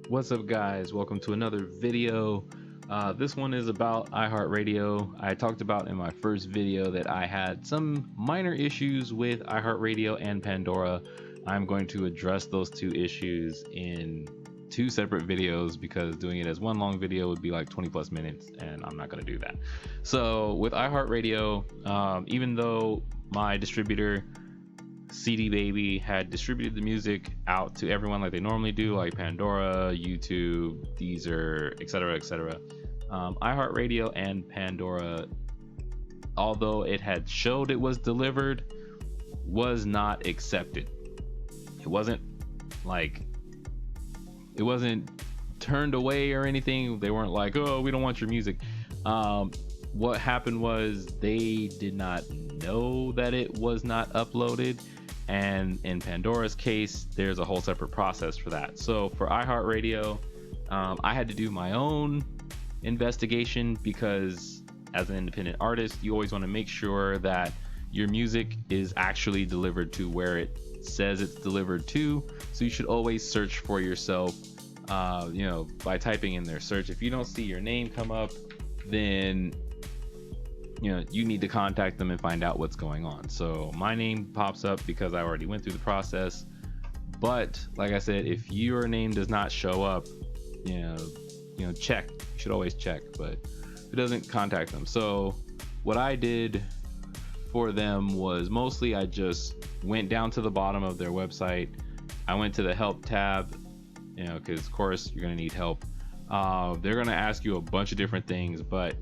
What's up, guys? Welcome to another video. This one is about iHeartRadio. I talked about in my first video that I had some minor issues with iHeartRadio and Pandora. I'm going to address those two issues in two separate videos because doing it as one long video would be like 20 plus minutes, and I'm not going to do that. So with iHeartRadio, even though my distributor CD Baby had distributed the music out to everyone like they normally do, like Pandora, YouTube, Deezer, etc., etc. iHeartRadio and Pandora, although it had showed it was delivered, was not accepted. It wasn't like it wasn't turned away or anything. They weren't like, "Oh, we don't want your music." What happened was they did not know that it was not uploaded, and in Pandora's case there's a whole separate process for that. So for iHeartRadio, I had to do my own investigation because as an independent artist you always want to make sure that your music is actually delivered to where it says it's delivered to. So you should always search for yourself, by typing in their search. If you don't see your name come up, then you need to contact them and find out what's going on. So my name pops up because I already went through the process, but like I said, if your name does not show up, check. You should always check, but if it doesn't, contact them. So what I did for them was mostly I just went down to the bottom of their website. I went to the help tab, because of course you're going to need help. They're going to ask you a bunch of different things, but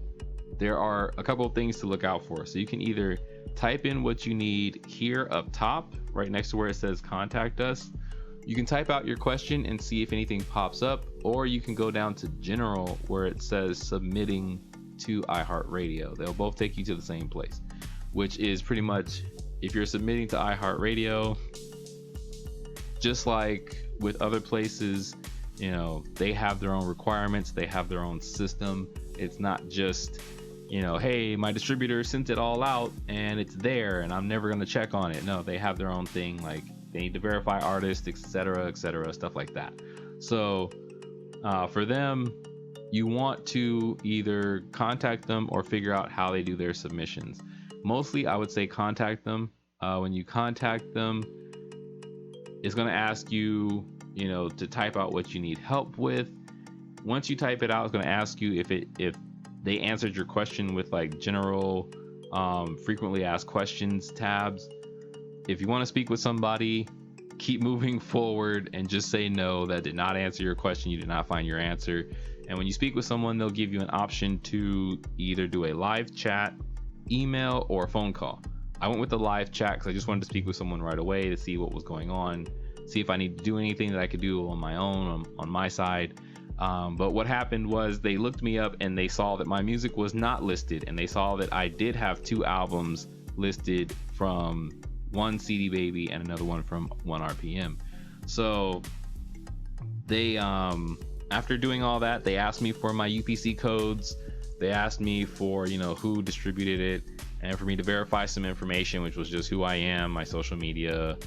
there are a couple of things to look out for. So you can either type in what you need here up top, right next to where it says contact us. You can type out your question and see if anything pops up, or you can go down to general where it says submitting to iHeartRadio. They'll both take you to the same place, which is pretty much, if you're submitting to iHeartRadio, just like with other places, they have their own requirements, they have their own system. It's not just, hey, my distributor sent it all out and it's there and I'm never going to check on it. No, they have their own thing. Like they need to verify artists, etc., stuff like that. So for them, you want to either contact them or figure out how they do their submissions. Mostly I would say contact them. When you contact them, it's going to ask you, to type out what you need help with. Once you type it out, it's going to ask you if they answered your question with like general, frequently asked questions tabs. If you want to speak with somebody, keep moving forward and just say no, that did not answer your question. You did not find your answer. And when you speak with someone, they'll give you an option to either do a live chat, email, or a phone call. I went with the live chat because I just wanted to speak with someone right away to see what was going on, see if I need to do anything that I could do on my own, on my side. But what happened was they looked me up and they saw that my music was not listed, and they saw that I did have two albums listed from one CD Baby and another one from 1RPM. So they, after doing all that, they asked me for my UPC codes. They asked me for, who distributed it, and for me to verify some information, which was just who I am, my social media,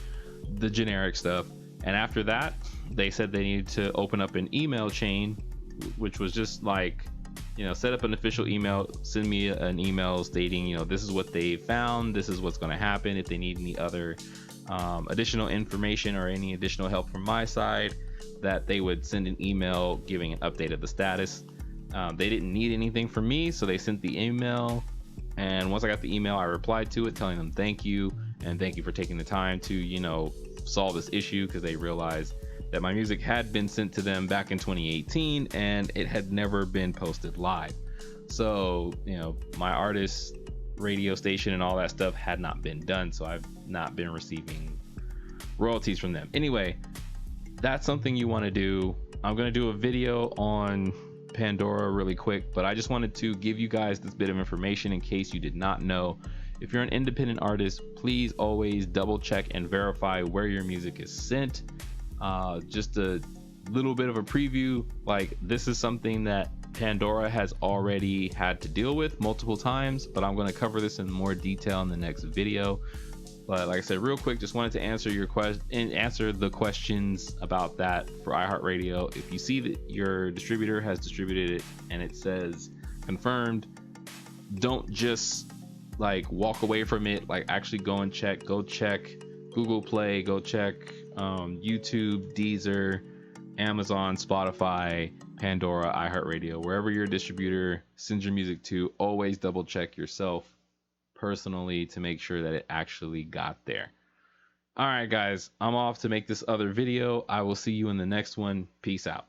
the generic stuff. And after that, they said they needed to open up an email chain, which was just like, set up an official email, send me an email stating, this is what they found, this is what's going to happen. If they need any other additional information or any additional help from my side, that they would send an email giving an update of the status. They didn't need anything from me, so they sent the email. And once I got the email, I replied to it telling them thank you, and thank you for taking the time to, solve this issue, because they realized that my music had been sent to them back in 2018 and it had never been posted live. So, my artist radio station and all that stuff had not been done, so I've not been receiving royalties from them. Anyway, that's something you want to do. I'm going to do a video on Pandora really quick, but I just wanted to give you guys this bit of information in case you did not know. If you're an independent artist, please always double check and verify where your music is sent. Just a little bit of a preview, like this is something that Pandora has already had to deal with multiple times, but I'm going to cover this in more detail in the next video. But like I said, real quick, just wanted to answer your question and answer the questions about that for iHeartRadio. If you see that your distributor has distributed it and it says confirmed, don't just like walk away from it. Like actually go and check. Go check Google Play. Go check YouTube, Deezer, Amazon, Spotify, Pandora, iHeartRadio, wherever your distributor sends your music to. Always double check yourself personally to make sure that it actually got there. All right, guys, I'm off to make this other video. I will see you in the next one. Peace out.